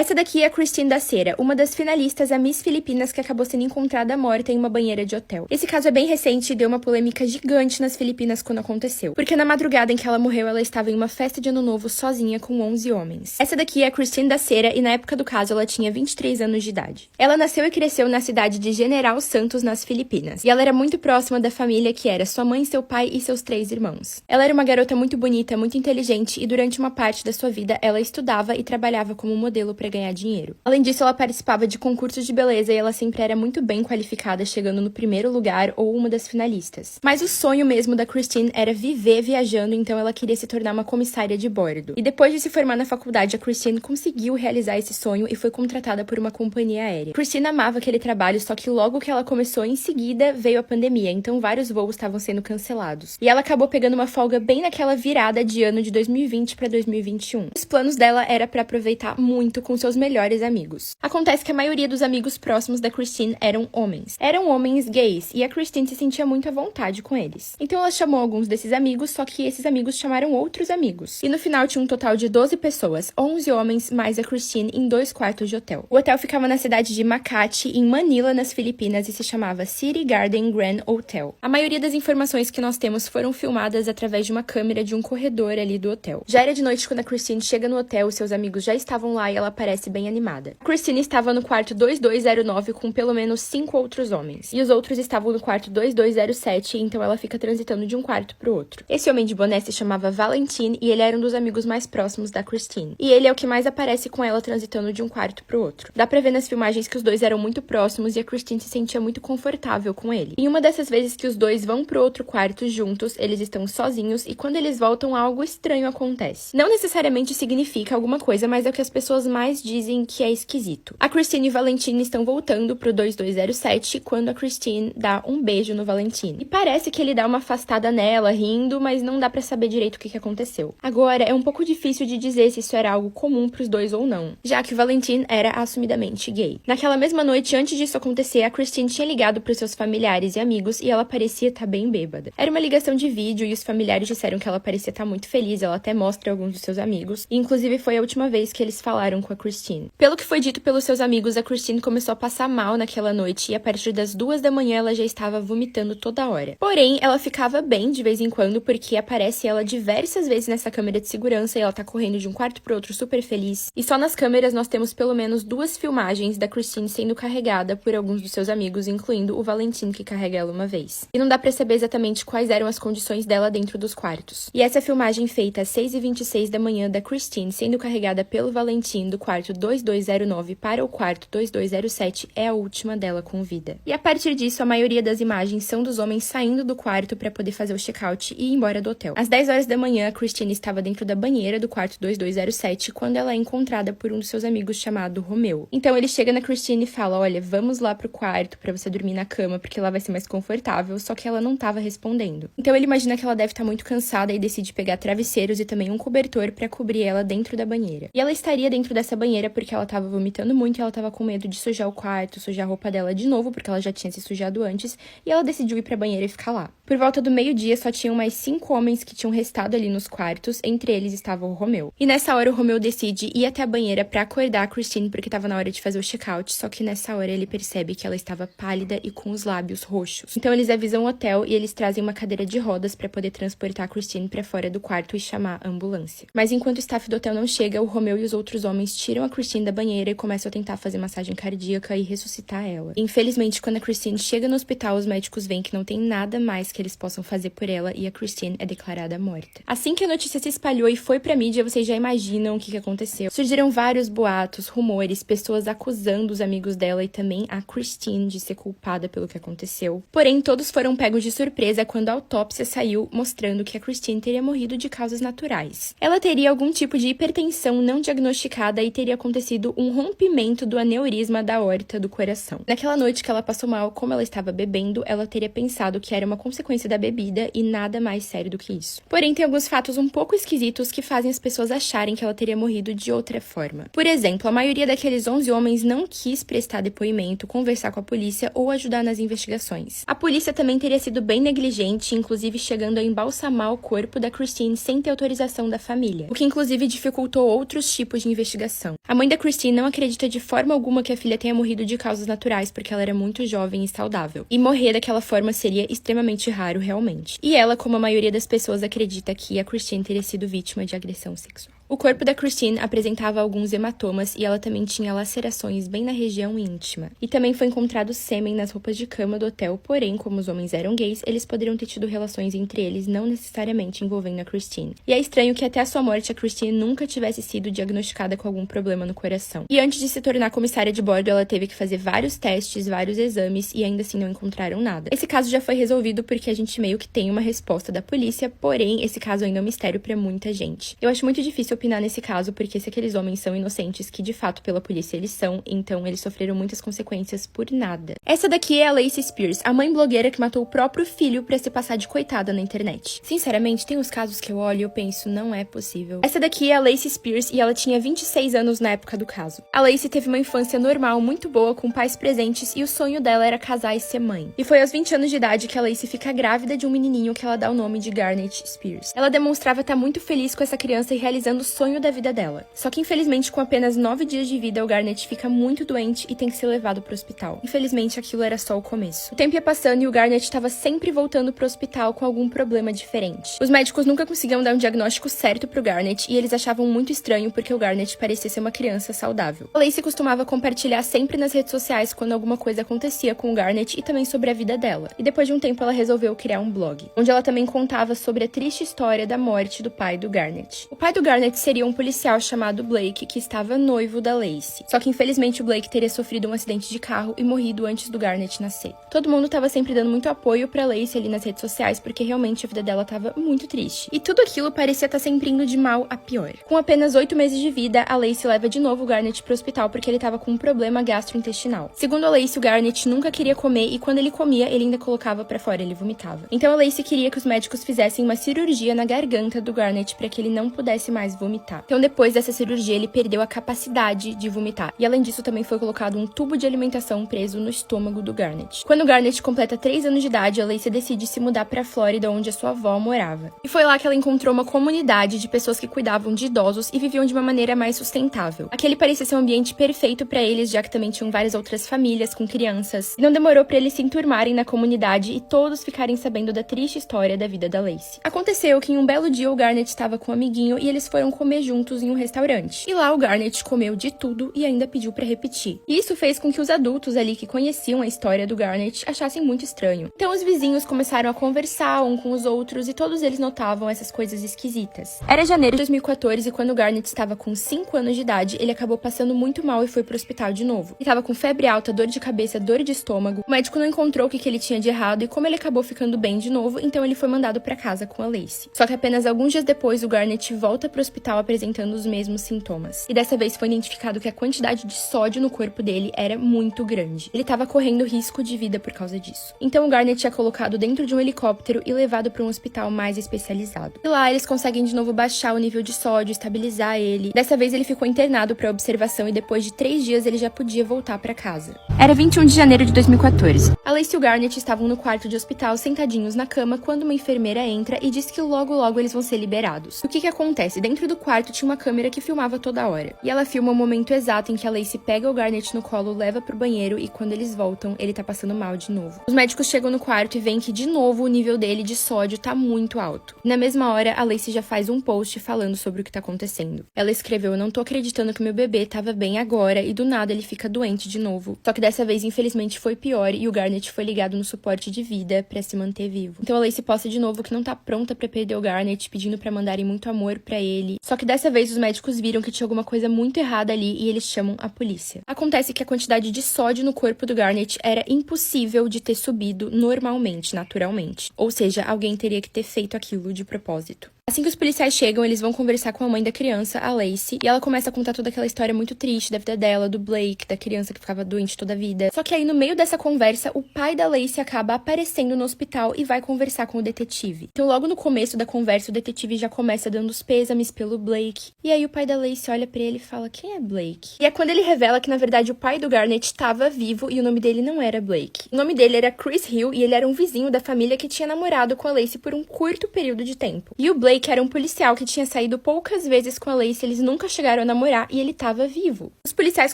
Essa daqui é a Christine da Cera, uma das finalistas a Miss Filipinas que acabou sendo encontrada morta em uma banheira de hotel. Esse caso é bem recente e deu uma polêmica gigante nas Filipinas quando aconteceu, porque na madrugada em que ela morreu, ela estava em uma festa de ano novo sozinha com 11 homens. Essa daqui é a Christine da Cera e na época do caso ela tinha 23 anos de idade. Ela nasceu e cresceu na cidade de General Santos, nas Filipinas, e ela era muito próxima da família que era sua mãe, seu pai e seus 3 irmãos. Ela era uma garota muito bonita, muito inteligente e durante uma parte da sua vida ela estudava e trabalhava como modelo para ganhar dinheiro. Além disso, ela participava de concursos de beleza e ela sempre era muito bem qualificada, chegando no primeiro lugar ou uma das finalistas. Mas o sonho mesmo da Christine era viver viajando, então ela queria se tornar uma comissária de bordo. E depois de se formar na faculdade, a Christine conseguiu realizar esse sonho e foi contratada por uma companhia aérea. Christine amava aquele trabalho, só que logo que ela começou, em seguida veio a pandemia, então vários voos estavam sendo cancelados. E ela acabou pegando uma folga bem naquela virada de ano de 2020 para 2021. Os planos dela era para aproveitar muito com seus melhores amigos. Acontece que a maioria dos amigos próximos da Christine eram homens. Eram homens gays, e a Christine se sentia muito à vontade com eles. Então ela chamou alguns desses amigos, só que esses amigos chamaram outros amigos. E no final tinha um total de 12 pessoas, 11 homens mais a Christine em 2 quartos de hotel. O hotel ficava na cidade de Makati, em Manila, nas Filipinas, e se chamava City Garden Grand Hotel. A maioria das informações que nós temos foram filmadas através de uma câmera de um corredor ali do hotel. Já era de noite quando a Christine chega no hotel, seus amigos já estavam lá e ela parece bem animada. A Christine estava no quarto 2209 com pelo menos 5 outros homens. E os outros estavam no quarto 2207, então ela fica transitando de um quarto pro outro. Esse homem de boné se chamava Valentin e ele era um dos amigos mais próximos da Christine. E ele é o que mais aparece com ela transitando de um quarto pro outro. Dá pra ver nas filmagens que os dois eram muito próximos e a Christine se sentia muito confortável com ele. Em uma dessas vezes que os dois vão pro outro quarto juntos, eles estão sozinhos e quando eles voltam, algo estranho acontece. Não necessariamente significa alguma coisa, mas é o que as pessoas mais dizem que é esquisito. A Christine e o Valentin estão voltando pro 2207 quando a Christine dá um beijo no Valentin. E parece que ele dá uma afastada nela, rindo, mas não dá pra saber direito o que aconteceu. Agora, é um pouco difícil de dizer se isso era algo comum pros dois ou não, já que o Valentin era assumidamente gay. Naquela mesma noite, antes disso acontecer, a Christine tinha ligado pros seus familiares e amigos e ela parecia estar bem bêbada. Era uma ligação de vídeo e os familiares disseram que ela parecia estar muito feliz, ela até mostra alguns dos seus amigos, e inclusive foi a última vez que eles falaram com a Christine. Pelo que foi dito pelos seus amigos, a Christine começou a passar mal naquela noite e a partir das 2 da manhã ela já estava vomitando toda hora. Porém, ela ficava bem de vez em quando porque aparece ela diversas vezes nessa câmera de segurança e ela tá correndo de um quarto pro outro super feliz. E só nas câmeras nós temos pelo menos 2 filmagens da Christine sendo carregada por alguns dos seus amigos, incluindo o Valentin que carrega ela uma vez. E não dá pra saber exatamente quais eram as condições dela dentro dos quartos. E essa filmagem feita às 6h26 da manhã da Christine sendo carregada pelo Valentin do quarto 2209 para o quarto 2207 é a última dela com vida. E a partir disso, a maioria das imagens são dos homens saindo do quarto para poder fazer o check-out e ir embora do hotel. Às 10 horas da manhã, a Christine estava dentro da banheira do quarto 2207 quando ela é encontrada por um dos seus amigos chamado Romeu. Então ele chega na Christine e fala: olha, vamos lá pro quarto pra você dormir na cama porque lá vai ser mais confortável, só que ela não tava respondendo. Então ele imagina que ela deve estar muito cansada e decide pegar travesseiros e também um cobertor pra cobrir ela dentro da banheira. E ela estaria dentro dessa banheira porque ela tava vomitando muito e ela tava com medo de sujar o quarto, sujar a roupa dela de novo, porque ela já tinha se sujado antes, e ela decidiu ir pra banheira e ficar lá. Por volta do meio-dia, só tinham mais 5 homens que tinham restado ali nos quartos, entre eles estava o Romeu. E nessa hora o Romeu decide ir até a banheira pra acordar a Christine porque tava na hora de fazer o check-out, só que nessa hora ele percebe que ela estava pálida e com os lábios roxos. Então eles avisam o hotel e eles trazem uma cadeira de rodas pra poder transportar a Christine pra fora do quarto e chamar a ambulância. Mas enquanto o staff do hotel não chega, o Romeu e os outros homens tiram a Christine da banheira e começam a tentar fazer massagem cardíaca e ressuscitar ela. Infelizmente, quando a Christine chega no hospital, os médicos veem que não tem nada mais que eles possam fazer por ela e a Christine é declarada morta. Assim que a notícia se espalhou e foi pra mídia, vocês já imaginam o que aconteceu. Surgiram vários boatos, rumores, pessoas acusando os amigos dela e também a Christine de ser culpada pelo que aconteceu. Porém, todos foram pegos de surpresa quando a autópsia saiu mostrando que a Christine teria morrido de causas naturais. Ela teria algum tipo de hipertensão não diagnosticada e teria acontecido um rompimento do aneurisma da aorta do coração. Naquela noite que ela passou mal, como ela estava bebendo, ela teria pensado que era uma consequência consequência da bebida e nada mais sério do que isso. Porém, tem alguns fatos um pouco esquisitos que fazem as pessoas acharem que ela teria morrido de outra forma. Por exemplo, a maioria daqueles 11 homens não quis prestar depoimento, conversar com a polícia ou ajudar nas investigações. A polícia também teria sido bem negligente, inclusive chegando a embalsamar o corpo da Christine sem ter autorização da família, o que inclusive dificultou outros tipos de investigação. A mãe da Christine não acredita de forma alguma que a filha tenha morrido de causas naturais porque ela era muito jovem e saudável, e morrer daquela forma seria extremamente raro realmente. E ela, como a maioria das pessoas, acredita que a Christine teria sido vítima de agressão sexual. O corpo da Christine apresentava alguns hematomas e ela também tinha lacerações bem na região íntima. E também foi encontrado sêmen nas roupas de cama do hotel, porém, como os homens eram gays, eles poderiam ter tido relações entre eles, não necessariamente envolvendo a Christine. E é estranho que até a sua morte a Christine nunca tivesse sido diagnosticada com algum problema no coração. E antes de se tornar comissária de bordo, ela teve que fazer vários testes, vários exames e ainda assim não encontraram nada. Esse caso já foi resolvido porque a gente meio que tem uma resposta da polícia, porém, esse caso ainda é um mistério pra muita gente. Eu acho muito difícil opinar nesse caso, porque se aqueles homens são inocentes, que de fato pela polícia eles são, então eles sofreram muitas consequências por nada. Essa daqui é a Lacey Spears, a mãe blogueira que matou o próprio filho pra se passar de coitada na internet. Sinceramente, tem uns casos que eu olho e eu penso, não é possível. Essa daqui é a Lacey Spears e ela tinha 26 anos na época do caso. A Lacey teve uma infância normal, muito boa, com pais presentes e o sonho dela era casar e ser mãe. E foi aos 20 anos de idade que a Lacey fica grávida de um menininho que ela dá o nome de Garnett Spears. Ela demonstrava estar muito feliz com essa criança e realizando o sonho da vida dela. Só que infelizmente com apenas 9 dias de vida o Garnett fica muito doente e tem que ser levado pro hospital. Infelizmente aquilo era só o começo. O tempo ia passando e o Garnett estava sempre voltando pro hospital com algum problema diferente. Os médicos nunca conseguiam dar um diagnóstico certo pro Garnett e eles achavam muito estranho porque o Garnett parecia ser uma criança saudável. A Lacey costumava compartilhar sempre nas redes sociais quando alguma coisa acontecia com o Garnett e também sobre a vida dela. E depois de um tempo ela resolveu criar um blog, onde ela também contava sobre a triste história da morte do pai do Garnett. O pai do Garnett seria um policial chamado Blake, que estava noivo da Lacey. Só que infelizmente o Blake teria sofrido um acidente de carro e morrido antes do Garnett nascer. Todo mundo estava sempre dando muito apoio pra Lacey ali nas redes sociais, porque realmente a vida dela estava muito triste. E tudo aquilo parecia estar sempre indo de mal a pior. Com apenas 8 meses de vida, a Lacey leva de novo o Garnett pro hospital porque ele estava com um problema gastrointestinal. Segundo a Lacey, o Garnett nunca queria comer e quando ele comia, ele ainda colocava pra fora, ele vomitava. Então a Lacey queria que os médicos fizessem uma cirurgia na garganta do Garnett para que ele não pudesse mais vomitar. Então depois dessa cirurgia, ele perdeu a capacidade de vomitar. E além disso, também foi colocado um tubo de alimentação preso no estômago do Garnett. Quando o Garnett completa 3 anos de idade, a Lacey decide se mudar pra Flórida, onde a sua avó morava. E foi lá que ela encontrou uma comunidade de pessoas que cuidavam de idosos e viviam de uma maneira mais sustentável. Aquele parecia ser um ambiente perfeito pra eles, já que também tinham várias outras famílias com crianças. E não demorou pra eles se enturmarem na comunidade e todos ficarem sabendo da triste história da vida da Lacey. Aconteceu que em um belo dia o Garnett estava com um amiguinho e eles foram comer juntos em um restaurante. E lá o Garnett comeu de tudo e ainda pediu pra repetir. E isso fez com que os adultos ali que conheciam a história do Garnett achassem muito estranho. Então os vizinhos começaram a conversar um com os outros e todos eles notavam essas coisas esquisitas. Era janeiro de 2014 e quando o Garnett estava com 5 anos de idade, ele acabou passando muito mal e foi pro hospital de novo. Ele estava com febre alta, dor de cabeça, dor de estômago. O médico não encontrou o que ele tinha de errado e como ele acabou ficando bem de novo, então ele foi mandado pra casa com a Lacey. Só que apenas alguns dias depois, o Garnett volta pro hospital apresentando os mesmos sintomas. E dessa vez foi identificado que a quantidade de sódio no corpo dele era muito grande. Ele estava correndo risco de vida por causa disso. Então o Garnett é colocado dentro de um helicóptero e levado para um hospital mais especializado. E lá eles conseguem de novo baixar o nível de sódio, estabilizar ele. Dessa vez ele ficou internado para observação e depois de 3 dias ele já podia voltar para casa. Era 21 de janeiro de 2014. A Lacey e o Garnett estavam no quarto de hospital sentadinhos na cama quando uma enfermeira entra e diz que logo eles vão ser liberados. O que acontece? Dentro do quarto tinha uma câmera que filmava toda hora. E ela filma o momento exato em que a Lacey pega o Garnett no colo, leva pro banheiro e quando eles voltam, ele tá passando mal de novo. Os médicos chegam no quarto e veem que de novo o nível dele de sódio tá muito alto. E na mesma hora, a Lacey já faz um post falando sobre o que tá acontecendo. Ela escreveu: "Eu não tô acreditando que meu bebê tava bem agora e do nada ele fica doente de novo." Só que dessa vez, infelizmente, foi pior e o Garnett foi ligado no suporte de vida pra se manter vivo. Então a Lacey posta de novo que não tá pronta pra perder o Garnett, pedindo pra mandarem muito amor pra ele. Só que dessa vez os médicos viram que tinha alguma coisa muito errada ali e eles chamam a polícia. Acontece que a quantidade de sódio no corpo do Garnett era impossível de ter subido normalmente, naturalmente. Ou seja, alguém teria que ter feito aquilo de propósito. Assim que os policiais chegam, eles vão conversar com a mãe da criança, a Lacey, e ela começa a contar toda aquela história muito triste da vida dela, do Blake, da criança que ficava doente toda a vida. Só que aí, no meio dessa conversa, o pai da Lacey acaba aparecendo no hospital e vai conversar com o detetive. Então, logo no começo da conversa, o detetive já começa dando os pêsames pelo Blake. E aí, o pai da Lacey olha pra ele e fala, quem é Blake? E é quando ele revela que, na verdade, o pai do Garnett estava vivo e o nome dele não era Blake. O nome dele era Chris Hill e ele era um vizinho da família que tinha namorado com a Lacey por um curto período de tempo. E o Blake era um policial que tinha saído poucas vezes com a Lacey, eles nunca chegaram a namorar e ele estava vivo. Os policiais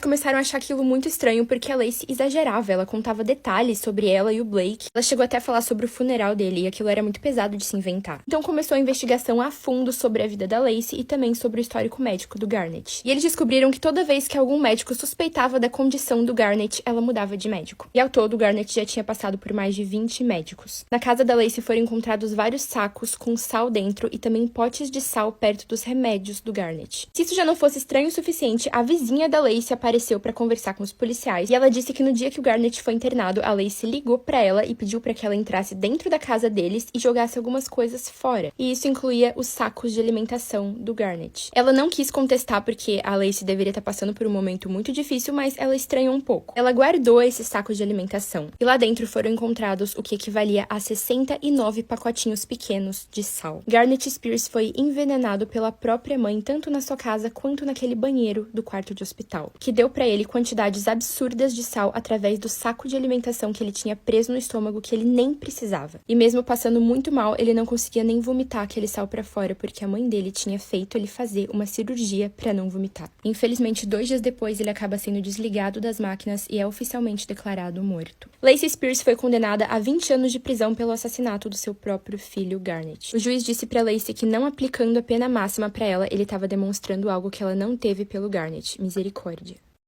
começaram a achar aquilo muito estranho porque a Lacey exagerava, ela contava detalhes sobre ela e o Blake. Ela chegou até a falar sobre o funeral dele e aquilo era muito pesado de se inventar. Então começou a investigação a fundo sobre a vida da Lacey e também sobre o histórico médico do Garnett. E eles descobriram que toda vez que algum médico suspeitava da condição do Garnett, ela mudava de médico. E ao todo, o Garnett já tinha passado por mais de 20 médicos. Na casa da Lacey foram encontrados vários sacos com sal dentro e também potes de sal perto dos remédios do Garnett. Se isso já não fosse estranho o suficiente, a vizinha da Lacey apareceu para conversar com os policiais e ela disse que no dia que o Garnett foi internado, a Lacey ligou para ela e pediu para que ela entrasse dentro da casa deles e jogasse algumas coisas fora. E isso incluía os sacos de alimentação do Garnett. Ela não quis contestar porque a Lacey deveria estar passando por um momento muito difícil, mas ela estranhou um pouco. Ela guardou esses sacos de alimentação e lá dentro foram encontrados o que equivalia a 69 pacotinhos pequenos de sal. Garnett Spears foi envenenado pela própria mãe, tanto na sua casa quanto naquele banheiro do quarto de hospital, que deu pra ele quantidades absurdas de sal através do saco de alimentação que ele tinha preso no estômago que ele nem precisava. E mesmo passando muito mal, ele não conseguia nem vomitar aquele sal pra fora, porque a mãe dele tinha feito ele fazer uma cirurgia pra não vomitar. Infelizmente, 2 dias depois, ele acaba sendo desligado das máquinas e é oficialmente declarado morto. Lacey Spears foi condenada a 20 anos de prisão pelo assassinato do seu próprio filho Garnett. O juiz disse pra Lacey que não aplicando a pena máxima pra ela, ele estava demonstrando algo que ela não teve pelo Garnett: misericórdia.